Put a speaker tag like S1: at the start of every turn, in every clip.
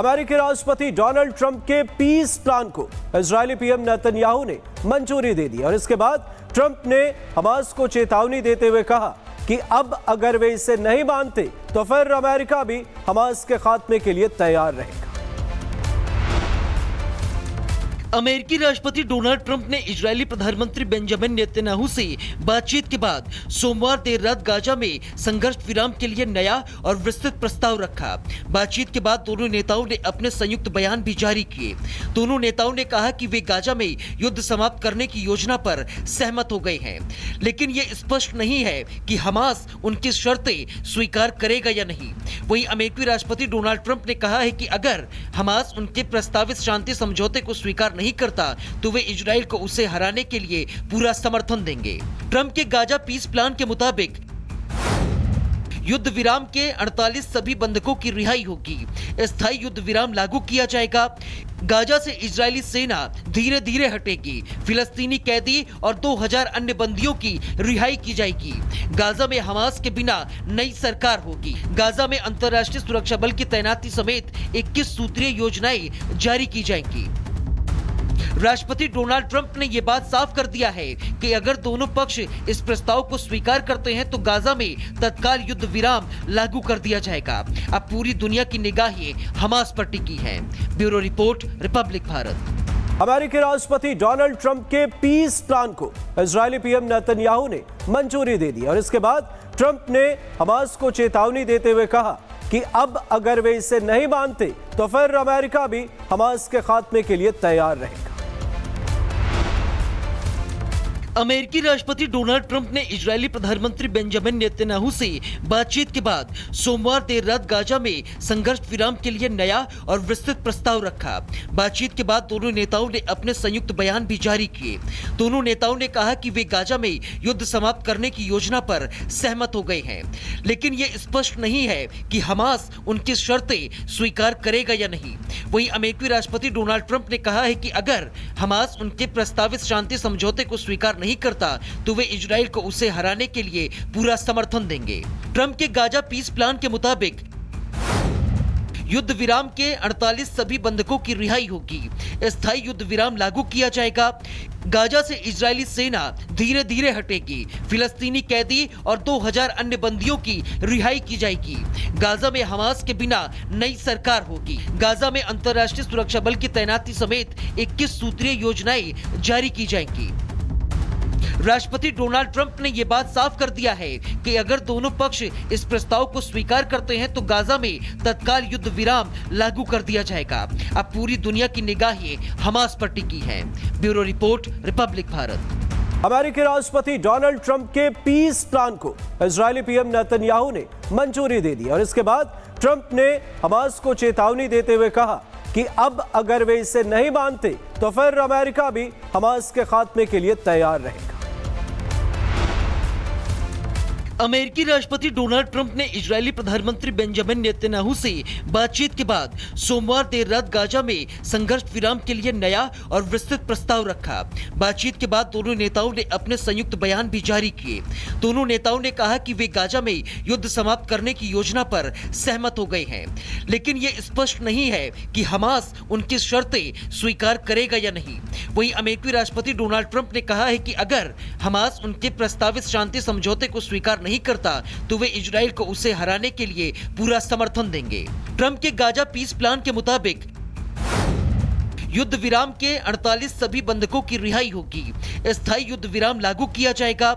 S1: अमेरिकी राष्ट्रपति Donald Trump के पीस प्लान को इजरायली पीएम नेतन्याहू ने मंजूरी दे दी और इसके बाद ट्रंप ने हमास को चेतावनी देते हुए कहा कि अब अगर वे इसे नहीं मानते तो फिर अमेरिका भी हमास के खात्मे के लिए तैयार रहेगा।
S2: अमेरिकी राष्ट्रपति डोनाल्ड ट्रंप ने इजरायली प्रधानमंत्री बेंजामिन नेतन्याहू से बातचीत के बाद सोमवार देर रात गाजा में संघर्ष विराम के लिए नया और विस्तृत प्रस्ताव रखा। बातचीत के बाद दोनों नेताओं ने अपने संयुक्त बयान भी जारी किए। दोनों नेताओं ने कहा कि वे गाजा में युद्ध समाप्त करने की योजना पर सहमत हो गए हैं, लेकिन ये स्पष्ट नहीं है कि हमास उनकी शर्तें स्वीकार करेगा या नहीं। वहीं अमेरिकी राष्ट्रपति डोनाल्ड ट्रंप ने कहा है कि अगर हमास उनके प्रस्तावित शांति समझौते को स्वीकार नहीं करता तो वे इजराइल को उसे हराने के लिए पूरा समर्थन देंगे। ट्रंप के गाजा पीस प्लान के मुताबिक युद्ध विराम के 48 सभी बंधकों की रिहाई होगी। स्थायी युद्ध विराम लागू किया जाएगा। गाजा से इजरायली सेना धीरे धीरे हटेगी। फिलिस्तीनी कैदी और 2000 अन्य बंदियों की रिहाई की जाएगी। गाजा में हमास के बिना नई सरकार होगी। गाजा में अंतर्राष्ट्रीय सुरक्षा बल की तैनाती समेत 21 सूत्रीय योजनाएं जारी की जाएंगी। राष्ट्रपति डोनाल्ड ट्रंप ने यह बात साफ कर दिया है कि अगर दोनों पक्ष इस प्रस्ताव को स्वीकार करते हैं तो गाजा में तत्काल युद्ध विराम लागू कर दिया जाएगा। अब पूरी दुनिया की निगाहें हमास पर टिकी हैं। Bureau report, Republic Bharat.
S1: अमेरिकी राष्ट्रपति डोनाल्ड ट्रंप के पीस प्लान को इजरायली पीएम नेतन्याहू ने मंजूरी दे दी और इसके बाद ट्रंप ने हमास को चेतावनी देते हुए कहा कि अब अगर वे इसे नहीं मानते तो फिर अमेरिका भी हमास के खात्मे के लिए तैयार रहेगा।
S2: अमेरिकी राष्ट्रपति डोनाल्ड ट्रंप ने इजरायली प्रधानमंत्री बेंजामिन नेतन्याहू से बातचीत के बाद सोमवार देर रात गाजा में संघर्ष विराम के लिए नया और विस्तृत प्रस्ताव रखा। बातचीत के बाद दोनों नेताओं ने अपने संयुक्त बयान भी जारी किए। दोनों नेताओं ने कहा कि वे गाजा में युद्ध समाप्त करने की योजना पर सहमत हो गए हैं, लेकिन ये स्पष्ट नहीं है कि हमास उनकी शर्तें स्वीकार करेगा या नहीं। वहीं अमेरिकी राष्ट्रपति डोनाल्ड ट्रंप ने कहा है कि अगर हमास उनके प्रस्तावित शांति समझौते को स्वीकार नहीं करता तो वे इजराइल को उसे हराने के लिए पूरा समर्थन देंगे। ट्रंप के गाजा पीस प्लान के मुताबिक युद्ध विराम के 48 सभी बंधकों की रिहाई होगी। स्थायी युद्ध विराम लागू किया जाएगा। गाजा से इजरायली सेना धीरे धीरे हटेगी। फिलिस्तीनी कैदी और 2000 अन्य बंदियों की रिहाई की जाएगी। गाजा में हमास के बिना नई सरकार होगी। गाजा में अंतर्राष्ट्रीय सुरक्षा बल की तैनाती समेत 21 सूत्रीय योजनाएं जारी की जाएंगी। राष्ट्रपति डोनाल्ड ट्रंप ने यह बात साफ कर दिया है कि अगर दोनों पक्ष इस प्रस्ताव को स्वीकार करते हैं तो गाजा में तत्काल युद्ध विराम लागू कर दिया जाएगा। अब पूरी दुनिया की निगाहें हमास पर टिकी हैं। Bureau report, Republic Bharat.
S1: अमेरिकी राष्ट्रपति डोनाल्ड ट्रंप के पीस प्लान को इजरायली पीएम नेतन्याहू ने मंजूरी दे दी और इसके बाद ट्रंप ने हमास को चेतावनी देते हुए कहा कि अब अगर वे इसे नहीं मानते तो फिर अमेरिका भी हमास के खात्मे के लिए तैयार रहेगा।
S2: अमेरिकी राष्ट्रपति डोनाल्ड ट्रंप ने इजरायली प्रधानमंत्री बेंजामिन नेतन्याहू से बातचीत के बाद सोमवार देर रात गाजा में संघर्ष विराम के लिए नया और विस्तृत प्रस्ताव रखा। बातचीत के बाद दोनों नेताओं ने अपने संयुक्त बयान भी जारी किए। दोनों नेताओं ने कहा कि वे गाजा में युद्ध समाप्त करने की योजना पर सहमत हो गए हैं, लेकिन ये स्पष्ट नहीं है कि हमास उनकी शर्तें स्वीकार करेगा या नहीं। वहीं अमेरिकी राष्ट्रपति डोनाल्ड ट्रंप ने कहा है कि अगर हमास उनके प्रस्तावित शांति समझौते को स्वीकार नहीं करता तो वे इजराइल को उसे हराने के लिए पूरा समर्थन देंगे। ट्रंप के गाजा पीस प्लान के मुताबिक युद्ध विराम के 48 सभी बंधकों की रिहाई होगी। स्थायी युद्ध विराम लागू किया जाएगा।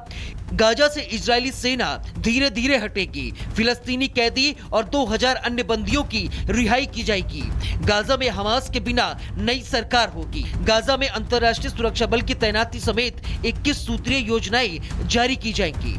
S2: गाजा से इजरायली सेना धीरे धीरे हटेगी। फिलिस्तीनी कैदी और 2000 अन्य बंदियों की रिहाई की जाएगी। गाजा में हमास के बिना नई सरकार होगी। गाजा में अंतर्राष्ट्रीय सुरक्षा बल की तैनाती समेत 21 सूत्रीय योजनाएं जारी की जाएंगी।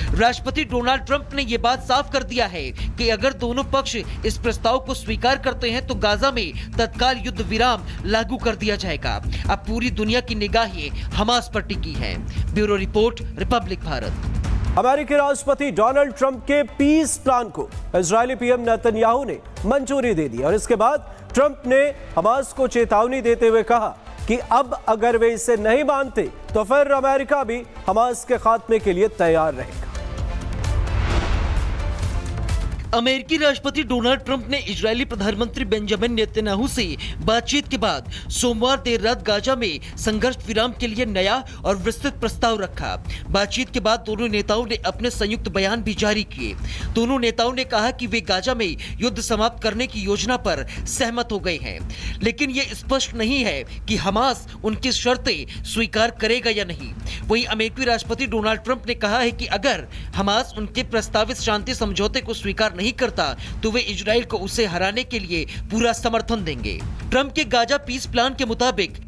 S2: राष्ट्रपति डोनाल्ड ट्रंप ने यह बात साफ कर दिया है कि अगर दोनों पक्ष इस प्रस्ताव को स्वीकार करते हैं तो गाजा में तत्काल युद्ध विराम लागू कर दिया जाएगा। अब पूरी दुनिया की निगाहें हमास पर टिकी हैं। Bureau report, Republic Bharat.
S1: अमेरिकी राष्ट्रपति डोनाल्ड ट्रंप के पीस प्लान को इजरायली पीएम नेतन्याहू ने मंजूरी दे दी और इसके बाद ट्रंप ने हमास को चेतावनी देते हुए कहा कि अब अगर वे इसे नहीं मानते तो फिर अमेरिका भी हमास के खात्मे के लिए तैयार रहेगा।
S2: अमेरिकी राष्ट्रपति डोनाल्ड ट्रंप ने इजरायली प्रधानमंत्री बेंजामिन नेतन्याहू से बातचीत के बाद सोमवार देर रात गाजा में संघर्ष विराम के लिए नया और विस्तृत प्रस्ताव रखा। बातचीत के बाद दोनों नेताओं ने अपने संयुक्त बयान भी जारी किए। दोनों नेताओं ने कहा कि वे गाजा में युद्ध समाप्त करने की योजना पर सहमत हो गए हैं, लेकिन ये स्पष्ट नहीं है कि हमास उनकी शर्तें स्वीकार करेगा या नहीं। वहीं अमेरिकी राष्ट्रपति डोनाल्ड ट्रंप ने कहा है कि अगर हमास उनके प्रस्तावित शांति समझौते को स्वीकार नहीं करता तो वे इजराइल को उसे हराने के लिए पूरा समर्थन देंगे। ट्रंप के गाजा पीस प्लान के मुताबिक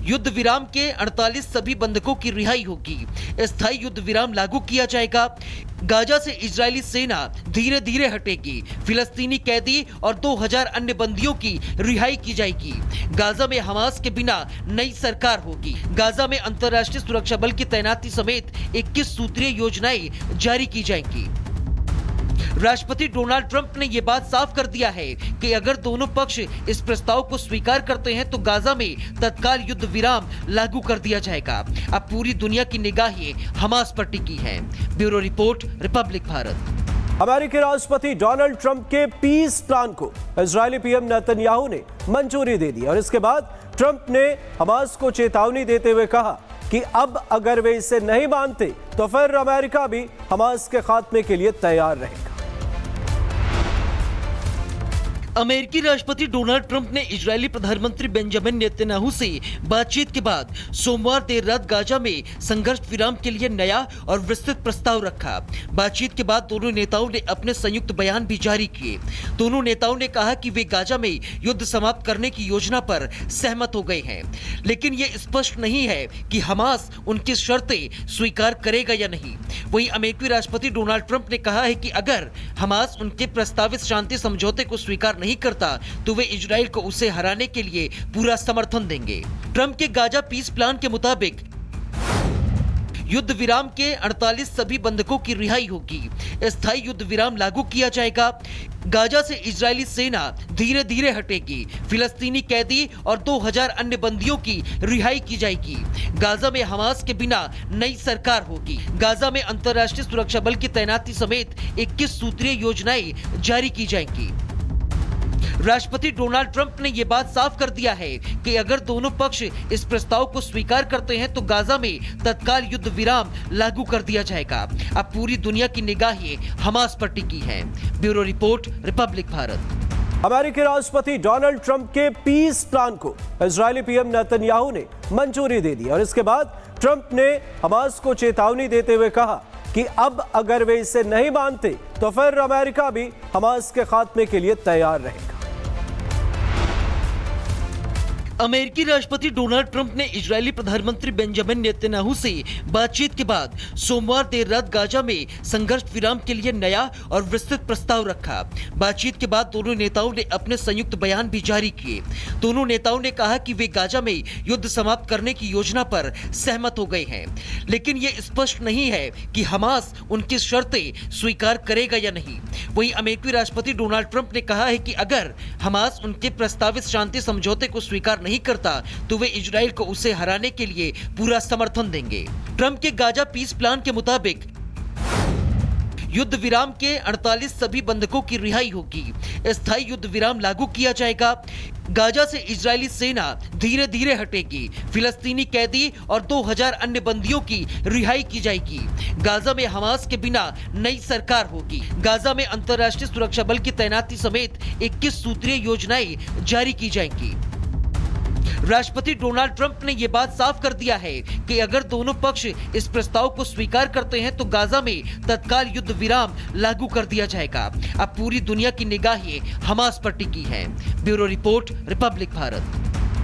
S2: युद्ध विराम के 48 सभी बंधकों की रिहाई होगी। स्थायी युद्ध विराम लागू किया जाएगा। गाजा से इजरायली सेना धीरे धीरे हटेगी। फिलिस्तीनी कैदी और 2000 अन्य बंदियों की रिहाई की जाएगी। गाजा में हमास के बिना नई सरकार होगी। गाजा में अंतर्राष्ट्रीय सुरक्षा बल की तैनाती समेत 21 सूत्रीय योजनाएं जारी की जाएंगी। राष्ट्रपति डोनाल्ड ट्रंप ने यह बात साफ कर दिया है कि अगर दोनों पक्ष इस प्रस्ताव को स्वीकार करते हैं तो गाजा में तत्काल युद्ध विराम लागू कर दिया जाएगा। अब पूरी दुनिया की निगाहें हमास पर टिकी हैं। Bureau report, Republic Bharat.
S1: अमेरिकी राष्ट्रपति डोनाल्ड ट्रंप के पीस प्लान को इजरायली पीएम नेतन्याहू ने मंजूरी दे दी और इसके बाद ट्रंप ने हमास को चेतावनी देते हुए कहा कि अब अगर वे इसे नहीं मानते तो फिर अमेरिका भी हमास के खात्मे के लिए तैयार रहेगा।
S2: अमेरिकी राष्ट्रपति डोनाल्ड ट्रंप ने इजरायली प्रधानमंत्री बेंजामिन नेतन्याहू से बातचीत के बाद सोमवार देर रात गाजा में संघर्ष विराम के लिए नया और विस्तृत प्रस्ताव रखा। बातचीत के बाद दोनों नेताओं ने अपने संयुक्त बयान भी जारी किए। दोनों नेताओं ने कहा कि वे गाजा में युद्ध समाप्त करने की योजना पर सहमत हो गए हैं, लेकिन ये स्पष्ट नहीं है कि हमास उनकी शर्तें स्वीकार करेगा या नहीं। वहीं अमेरिकी राष्ट्रपति डोनाल्ड ट्रंप ने कहा है कि अगर हमास उनके प्रस्तावित शांति समझौते को स्वीकार नहीं करता तो वे इजराइल को उसे हराने के लिए पूरा समर्थन देंगे। ट्रंप के गाजा पीस प्लान के मुताबिक युद्ध विराम के 48 सभी बंधकों की रिहाई होगी। स्थायी युद्ध विराम लागू किया जाएगा। गाजा से इजरायली सेना धीरे धीरे हटेगी। फिलिस्तीनी कैदी और 2000 अन्य बंदियों की रिहाई की जाएगी। गाजा में हमास के बिना नई सरकार होगी। गाजा में अंतर्राष्ट्रीय सुरक्षा बल की तैनाती समेत 21 सूत्रीय योजनाएं जारी की जाएंगी। राष्ट्रपति डोनाल्ड ट्रंप ने यह बात साफ कर दिया है कि अगर दोनों पक्ष इस प्रस्ताव को स्वीकार करते हैं तो गाजा में तत्काल युद्ध विराम लागू कर दिया जाएगा। अब पूरी दुनिया की निगाहें हमास पर टिकी हैं। Bureau report, Republic Bharat.
S1: अमेरिकी राष्ट्रपति डोनाल्ड ट्रंप के पीस प्लान को इजरायली पीएम नेतन्याहू ने मंजूरी दे दी और इसके बाद ट्रंप ने हमास को चेतावनी देते हुए कहा कि अब अगर वे इसे नहीं मानते तो फिर अमेरिका भी हमास के खात्मे के लिए तैयार रहेगा।
S2: अमेरिकी राष्ट्रपति डोनाल्ड ट्रंप ने इजरायली प्रधानमंत्री बेंजामिन नेतन्याहू से बातचीत के बाद सोमवार देर रात गाजा में संघर्ष विराम के लिए नया और विस्तृत प्रस्ताव रखा। बातचीत के बाद दोनों नेताओं ने अपने संयुक्त बयान भी जारी किए। दोनों नेताओं ने कहा कि वे गाजा में युद्ध समाप्त करने की योजना पर सहमत हो गए हैं, लेकिन ये स्पष्ट नहीं है कि हमास उनकी शर्तें स्वीकार करेगा या नहीं। वहीं अमेरिकी राष्ट्रपति डोनाल्ड ट्रंप ने कहा है कि अगर हमास उनके प्रस्तावित शांति समझौते को स्वीकार नहीं करता तो वे इजराइल को उसे हराने के लिए पूरा समर्थन देंगे। ट्रंप के गाजा पीस प्लान के मुताबिक युद्ध विराम के 48 सभी बंधकों की रिहाई होगी। स्थायी युद्ध विराम लागू किया जाएगा। गाजा से इजरायली सेना धीरे धीरे हटेगी। फिलिस्तीनी कैदी और 2000 अन्य बंदियों की रिहाई की जाएगी। गाजा में हमास के बिना नई सरकार होगी। गाजा में अंतर्राष्ट्रीय सुरक्षा बल की तैनाती समेत 21 सूत्रीय योजनाएं जारी की जाएंगी। राष्ट्रपति डोनाल्ड ट्रंप ने यह बात साफ कर दिया है कि अगर दोनों पक्ष इस प्रस्ताव को स्वीकार करते हैं तो गाजा में तत्काल युद्ध विराम लागू कर दिया जाएगा। अब पूरी दुनिया की निगाहें हमास पर टिकी हैं। Bureau report, Republic Bharat.